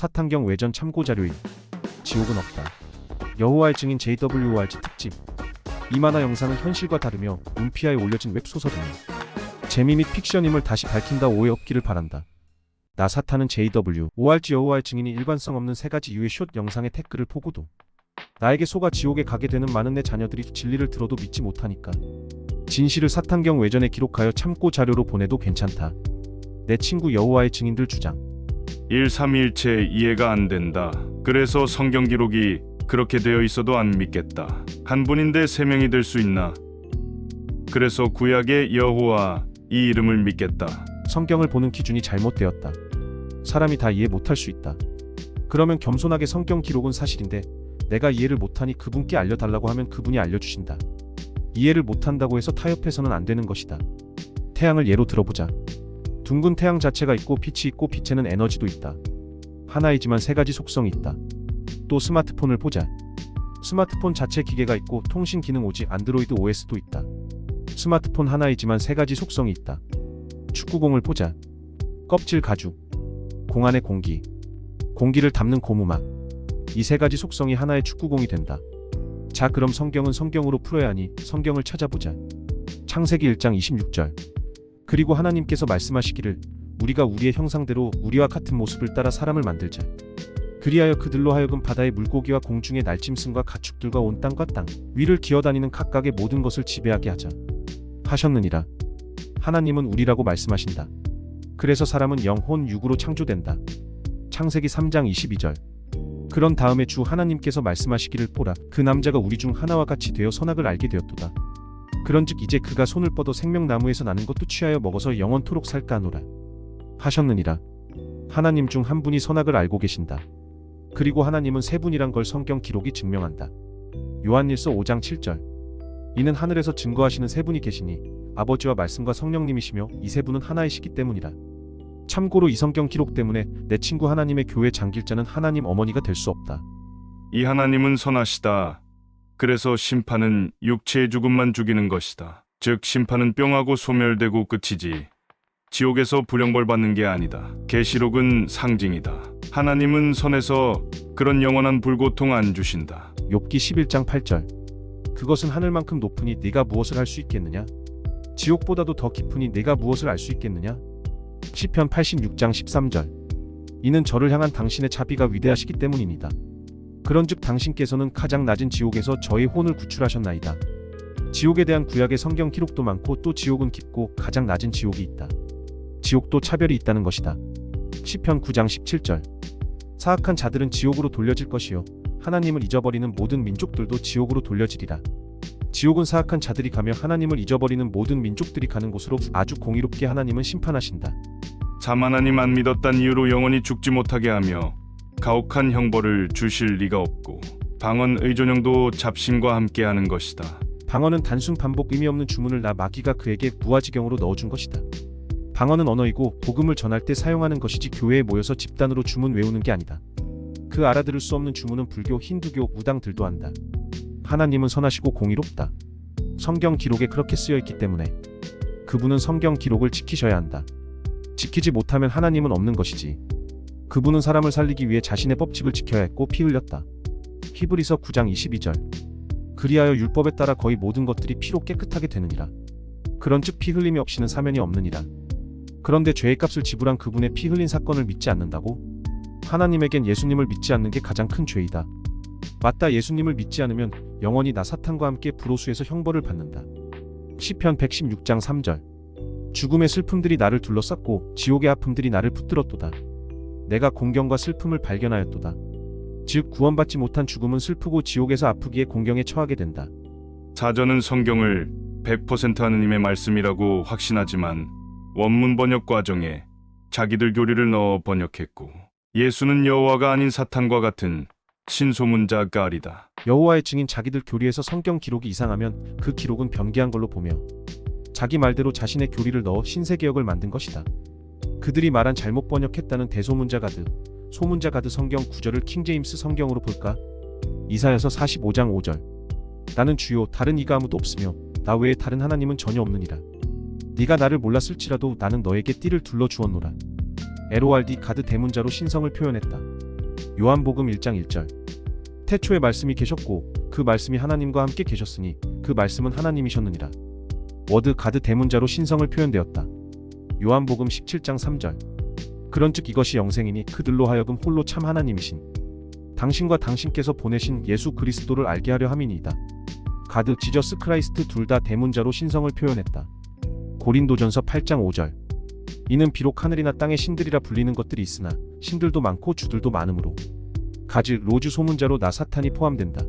사탄경 외전 참고자료인 지옥은 없다. 여호와의 증인 JWORG 특집. 이 만화 영상은 현실과 다르며 움피아에 올려진 웹소설이니 재미 및 픽션임을 다시 밝힌다 오해 없기를 바란다. 나 사탄은 JWORG 여호와의 증인이 일관성 없는 3가지 이유의 숏 영상의 태클을 보고도 나에게 속아 지옥에 가게 되는 많은 내 자녀들이 진리를 들어도 믿지 못하니까 진실을 사탄경 외전에 기록하여 참고 자료로 보내도 괜찮다. 내 친구 여호와의 증인들 주장. 131체 이해가 안 된다. 그래서 성경 기록이 그렇게 되어 있어도 안 믿겠다. 한 분인데 3명이 될 수 있나? 그래서 구약의 여호와 이 이름을 믿겠다. 성경을 보는 기준이 잘못되었다. 사람이 다 이해 못할 수 있다. 그러면 겸손하게 성경 기록은 사실인데 내가 이해를 못하니 그분께 알려달라고 하면 그분이 알려주신다. 이해를 못한다고 해서 타협해서는 안 되는 것이다. 태양을 예로 들어보자. 둥근 태양 자체가 있고 빛이 있고 빛에는 에너지도 있다. 하나이지만 3가지 속성이 있다. 또 스마트폰을 보자. 스마트폰 자체 기계가 있고 통신 기능 오지 안드로이드 OS도 있다. 스마트폰 하나이지만 3가지 속성이 있다. 축구공을 보자. 껍질 가죽, 공 안의 공기, 공기를 담는 고무막. 이 3가지 속성이 하나의 축구공이 된다. 자, 그럼 성경은 성경으로 풀어야 하니 성경을 찾아보자. 창세기 1장 26절. 그리고 하나님께서 말씀하시기를 우리가 우리의 형상대로 우리와 같은 모습을 따라 사람을 만들자. 그리하여 그들로 하여금 바다의 물고기와 공중의 날짐승과 가축들과 온 땅과 땅 위를 기어다니는 각각의 모든 것을 지배하게 하자. 하셨느니라. 하나님은 우리라고 말씀하신다. 그래서 사람은 영혼 육으로 창조된다. 창세기 3장 22절. 그런 다음에 주 하나님께서 말씀하시기를 보라, 그 남자가 우리 중 하나와 같이 되어 선악을 알게 되었도다. 그런즉 이제 그가 손을 뻗어 생명나무에서 나는 것도 취하여 먹어서 영원토록 살까 하노라. 하셨느니라. 하나님 중 한 분이 선악을 알고 계신다. 그리고 하나님은 3분이란 걸 성경 기록이 증명한다. 요한일서 5장 7절. 이는 하늘에서 증거하시는 3분이 계시니 아버지와 말씀과 성령님이시며 이 3분은 하나이시기 때문이라. 참고로 이 성경 기록 때문에 내 친구 하나님의 교회 장길자는 하나님 어머니가 될 수 없다. 이 하나님은 선하시다. 그래서 심판은 육체의 죽음만 죽이는 것이다. 즉 심판은 뿅하고 소멸되고 끝이지 지옥에서 불형벌 받는 게 아니다. 계시록은 상징이다. 하나님은 선해서 그런 영원한 불고통 안 주신다. 욥기 11장 8절. 그것은 하늘만큼 높으니 네가 무엇을 할 수 있겠느냐? 지옥보다도 더 깊으니 네가 무엇을 알 수 있겠느냐? 시편 86장 13절. 이는 저를 향한 당신의 자비가 위대하시기 때문입니다. 그런즉 당신께서는 가장 낮은 지옥에서 저의 혼을 구출하셨나이다. 지옥에 대한 구약의 성경 기록도 많고 또 지옥은 깊고 가장 낮은 지옥이 있다. 지옥도 차별이 있다는 것이다. 시편 9장 17절. 사악한 자들은 지옥으로 돌려질 것이요 하나님을 잊어버리는 모든 민족들도 지옥으로 돌려지리라. 지옥은 사악한 자들이 가며 하나님을 잊어버리는 모든 민족들이 가는 곳으로 아주 공의롭게 하나님은 심판하신다. 참 하나님 안 믿었단 이유로 영원히 죽지 못하게 하며 가혹한 형벌을 주실 리가 없고 방언 의존형도 잡신과 함께하는 것이다. 방언은 단순 반복 의미 없는 주문을 마귀가 그에게 무아지경으로 넣어준 것이다. 방언은 언어이고 복음을 전할 때 사용하는 것이지 교회에 모여서 집단으로 주문 외우는 게 아니다. 그 알아들을 수 없는 주문은 불교, 힌두교, 무당들도 한다. 하나님은 선하시고 공의롭다. 성경 기록에 그렇게 쓰여있기 때문에 그분은 성경 기록을 지키셔야 한다. 지키지 못하면 하나님은 없는 것이지. 그분은 사람을 살리기 위해 자신의 법칙을 지켜야 했고 피 흘렸다. 히브리서 9장 22절. 그리하여 율법에 따라 거의 모든 것들이 피로 깨끗하게 되느니라. 그런즉 피 흘림이 없이는 사면이 없느니라. 그런데 죄의 값을 지불한 그분의 피 흘린 사건을 믿지 않는다고? 하나님에겐 예수님을 믿지 않는 게 가장 큰 죄이다. 맞다, 예수님을 믿지 않으면 영원히 나 사탄과 함께 불호수에서 형벌을 받는다. 시편 116장 3절. 죽음의 슬픔들이 나를 둘러쌌고 지옥의 아픔들이 나를 붙들었도다. 내가 공경과 슬픔을 발견하였도다. 즉 구원받지 못한 죽음은 슬프고 지옥에서 아프기에 공경에 처하게 된다. 사전은 성경을 100% 하느님의 말씀이라고 확신하지만 원문 번역 과정에 자기들 교리를 넣어 번역했고 예수는 여호와가 아닌 사탄과 같은 신소문자 깔이다. 여호와의 증인 자기들 교리에서 성경 기록이 이상하면 그 기록은 변기한 걸로 보며 자기 말대로 자신의 교리를 넣어 신세개혁을 만든 것이다. 그들이 말한 잘못 번역했다는 대소문자 가드, 소문자 가드 성경 구절을 킹제임스 성경으로 볼까? 이사야서 45장 5절. 나는 주요 다른 이가 아무도 없으며 나 외에 다른 하나님은 전혀 없느니라. 네가 나를 몰랐을지라도 나는 너에게 띠를 둘러 주었노라. LORD 가드 대문자로 신성을 표현했다. 요한복음 1장 1절. 태초에 말씀이 계셨고 그 말씀이 하나님과 함께 계셨으니 그 말씀은 하나님이셨느니라. 워드 가드 대문자로 신성을 표현되었다. 요한복음 17장 3절. 그런즉 이것이 영생이니 그들로 하여금 홀로 참 하나님이신 당신과 당신께서 보내신 예수 그리스도를 알게 하려 함이니이다. 가드, 지저스 크라이스트 둘 다 대문자로 신성을 표현했다. 고린도전서 8장 5절. 이는 비록 하늘이나 땅의 신들이라 불리는 것들이 있으나 신들도 많고 주들도 많으므로 가즈, 로즈 소문자로 나 사탄이 포함된다.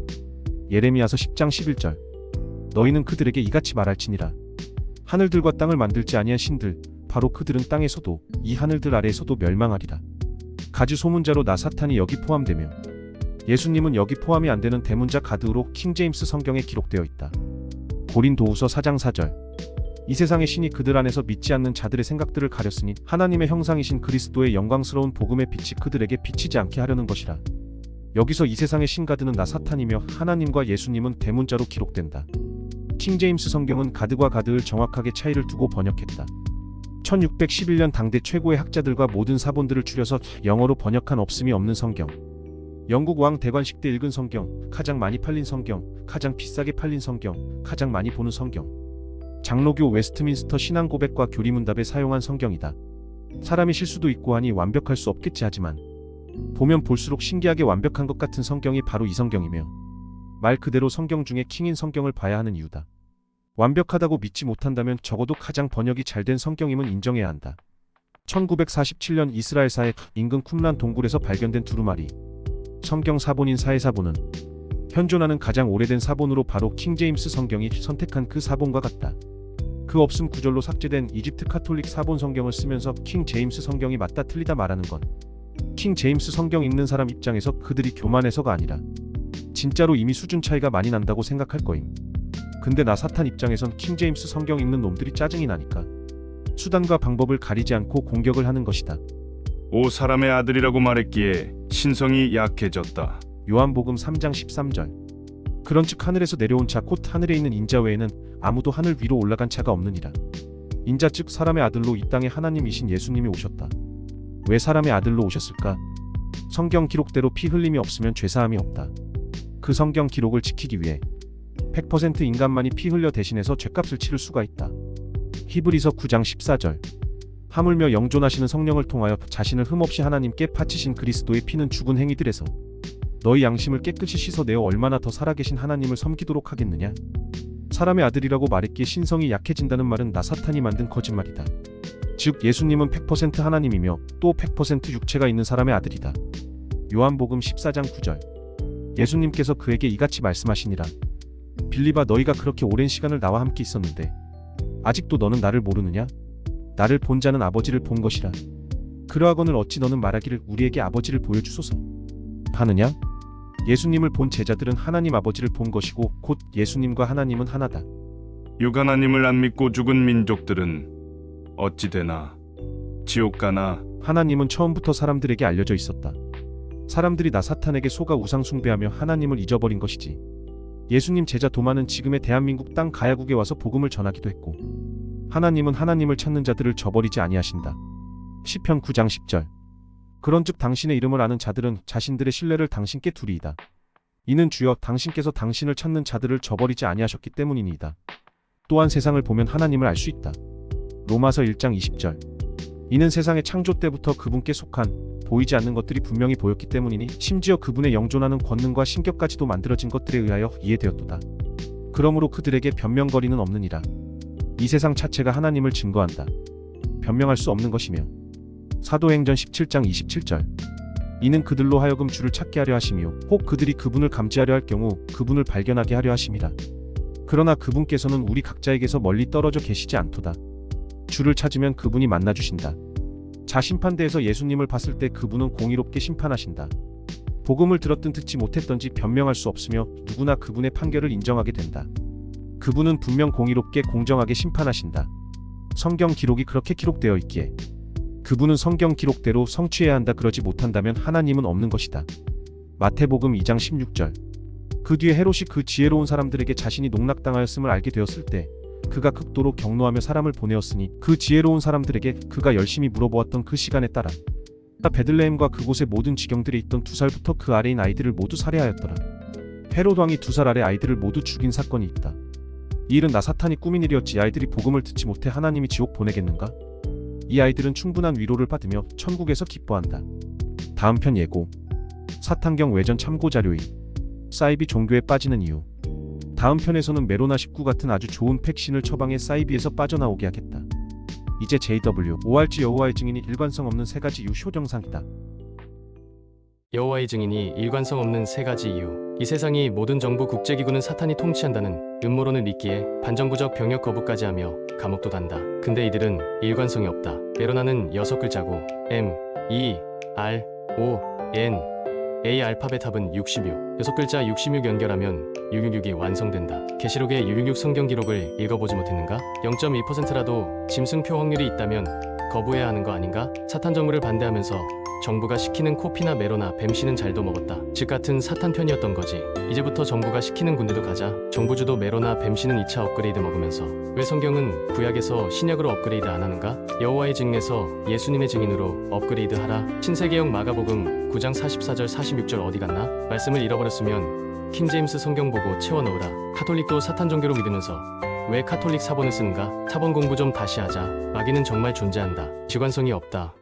예레미야서 10장 11절. 너희는 그들에게 이같이 말할지니라. 하늘들과 땅을 만들지 아니한 신들, 바로 그들은 땅에서도 이 하늘들 아래에서도 멸망하리라. 가즈 소문자로 나 사탄이 여기 포함되며 예수님은 여기 포함이 안 되는 대문자 가드로 킹제임스 성경에 기록되어 있다. 고린도후서 4장 4절. 이 세상의 신이 그들 안에서 믿지 않는 자들의 생각들을 가렸으니 하나님의 형상이신 그리스도의 영광스러운 복음의 빛이 그들에게 비치지 않게 하려는 것이라. 여기서 이 세상의 신 가드는 나 사탄이며 하나님과 예수님은 대문자로 기록된다. 킹제임스 성경은 가드와 가드을 정확하게 차이를 두고 번역했다. 1611년 당대 최고의 학자들과 모든 사본들을 추려서 영어로 번역한 없음이 없는 성경. 영국 왕 대관식 때 읽은 성경, 가장 많이 팔린 성경, 가장 비싸게 팔린 성경, 가장 많이 보는 성경. 장로교 웨스트민스터 신앙고백과 교리문답에 사용한 성경이다. 사람이 실수도 있고 하니 완벽할 수 없겠지 하지만 보면 볼수록 신기하게 완벽한 것 같은 성경이 바로 이 성경이며 말 그대로 성경 중에 킹인 성경을 봐야 하는 이유다. 완벽하다고 믿지 못한다면 적어도 가장 번역이 잘 된 성경임은 인정해야 한다. 1947년 이스라엘사의 인근 쿰란 동굴에서 발견된 두루마리 성경 사본인 사해사본은 현존하는 가장 오래된 사본으로 바로 킹제임스 성경이 선택한 그 사본과 같다. 그 없음 구절로 삭제된 이집트 카톨릭 사본 성경을 쓰면서 킹제임스 성경이 맞다 틀리다 말하는 건 킹제임스 성경 읽는 사람 입장에서 그들이 교만해서가 아니라 진짜로 이미 수준 차이가 많이 난다고 생각할 거임. 근데 나 사탄 입장에선 킹제임스 성경 읽는 놈들이 짜증이 나니까 수단과 방법을 가리지 않고 공격을 하는 것이다. 오 사람의 아들이라고 말했기에 신성이 약해졌다. 요한복음 3장 13절. 그런즉 하늘에서 내려온 자 곧 하늘에 있는 인자 외에는 아무도 하늘 위로 올라간 자가 없느니라. 인자 즉 사람의 아들로 이 땅에 하나님이신 예수님이 오셨다. 왜 사람의 아들로 오셨을까? 성경 기록대로 피 흘림이 없으면 죄사함이 없다. 그 성경 기록을 지키기 위해 100% 인간만이 피 흘려 대신해서 죄값을 치를 수가 있다. 히브리서 9장 14절. 하물며 영존하시는 성령을 통하여 자신을 흠없이 하나님께 바치신 그리스도의 피는 죽은 행위들에서 너희 양심을 깨끗이 씻어내어 얼마나 더 살아계신 하나님을 섬기도록 하겠느냐? 사람의 아들이라고 말했기에 신성이 약해진다는 말은 나 사탄이 만든 거짓말이다. 즉 예수님은 100% 하나님이며 또 100% 육체가 있는 사람의 아들이다. 요한복음 14장 9절. 예수님께서 그에게 이같이 말씀하시니라. 빌립아 너희가 그렇게 오랜 시간을 나와 함께 있었는데 아직도 너는 나를 모르느냐? 나를 본 자는 아버지를 본 것이라. 그러하거늘 어찌 너는 말하기를 우리에게 아버지를 보여주소서 하느냐? 예수님을 본 제자들은 하나님 아버지를 본 것이고 곧 예수님과 하나님은 하나다. 육 하나님을 안 믿고 죽은 민족들은 어찌 되나? 지옥 가나? 하나님은 처음부터 사람들에게 알려져 있었다. 사람들이 나 사탄에게 속아 우상 숭배하며 하나님을 잊어버린 것이지. 예수님 제자 도마는 지금의 대한민국 땅 가야국에 와서 복음을 전하기도 했고 하나님은 하나님을 찾는 자들을 저버리지 아니하신다. 시편 9장 10절. 그런즉 당신의 이름을 아는 자들은 자신들의 신뢰를 당신께 두리이다. 이는 주여 당신께서 당신을 찾는 자들을 저버리지 아니하셨기 때문이니이다. 또한 세상을 보면 하나님을 알 수 있다. 로마서 1장 20절. 이는 세상의 창조 때부터 그분께 속한 보이지 않는 것들이 분명히 보였기 때문이니 심지어 그분의 영존하는 권능과 신격까지도 만들어진 것들에 의하여 이해되었도다. 그러므로 그들에게 변명거리는 없느니라. 이 세상 자체가 하나님을 증거한다. 변명할 수 없는 것이며. 사도행전 17장 27절. 이는 그들로 하여금 주를 찾게 하려 하심이요 혹 그들이 그분을 감지하려 할 경우 그분을 발견하게 하려 하심이라. 그러나 그분께서는 우리 각자에게서 멀리 떨어져 계시지 않도다. 주를 찾으면 그분이 만나주신다. 자 심판대에서 예수님을 봤을 때 그분은 공의롭게 심판하신다. 복음을 들었든 듣지 못했던지 변명할 수 없으며 누구나 그분의 판결을 인정하게 된다. 그분은 분명 공의롭게 공정하게 심판하신다. 성경 기록이 그렇게 기록되어 있기에 그분은 성경 기록대로 성취해야 한다. 그러지 못한다면 하나님은 없는 것이다. 마태복음 2장 16절. 그 뒤에 헤롯이 그 지혜로운 사람들에게 자신이 농락당하였음을 알게 되었을 때 그가 극도로 경노하며 사람을 보내었으니 그 지혜로운 사람들에게 그가 열심히 물어보았던 그 시간에 따라 베들레헴과 그곳의 모든 지경들에 있던 2살부터 그 아래인 아이들을 모두 살해하였더라. 헤롯 왕이 2살 아래 아이들을 모두 죽인 사건이 있다. 이 일은 나 사탄이 꾸민 일이었지. 아이들이 복음을 듣지 못해 하나님이 지옥 보내겠는가? 이 아이들은 충분한 위로를 받으며 천국에서 기뻐한다. 다음 편 예고. 사탄경 외전 참고 자료인 사이비 종교에 빠지는 이유. 다음 편에서는 메로나 19 같은 아주 좋은 백신을 처방해 사이비에서 빠져나오게 하겠다. 이제 JW5RG 여호와의 증인이 일관성 없는 3가지 이유 쇼정상이다. 여호와의 증인이 일관성 없는 3가지 이유. 이 세상이 모든 정부 국제기구는 사탄이 통치한다는 음모론을 믿기에 반정부적 병역 거부까지 하며 감옥도 단다. 근데 이들은 일관성이 없다. 메로나는 6글자고 M, E, R, O, N, A 알파벳 합은 66. 6글자 66 연결하면 666이 완성된다. 계시록의 666 성경 기록을 읽어보지 못했는가? 0.2%라도 짐승표 확률이 있다면 거부해야 하는 거 아닌가? 사탄 정부를 반대하면서 정부가 시키는 코피나 메로나 뱀씨는 잘도 먹었다. 즉 같은 사탄 편이었던 거지. 이제부터 정부가 시키는 군대도 가자. 정부주도 메로나 뱀씨는 2차 업그레이드 먹으면서 왜 성경은 구약에서 신약으로 업그레이드 안 하는가? 여호와의 증인에서 예수님의 증인으로 업그레이드 하라. 신세계역 마가복음 9장 44절 46절 어디 갔나? 말씀을 잃어버렸으면 킹제임스 성경 보고 채워 넣으라. 카톨릭도 사탄 종교로 믿으면서 왜 카톨릭 사본을 쓰는가? 사본 공부 좀 다시 하자. 마귀는 정말 존재한다. 직관성이 없다.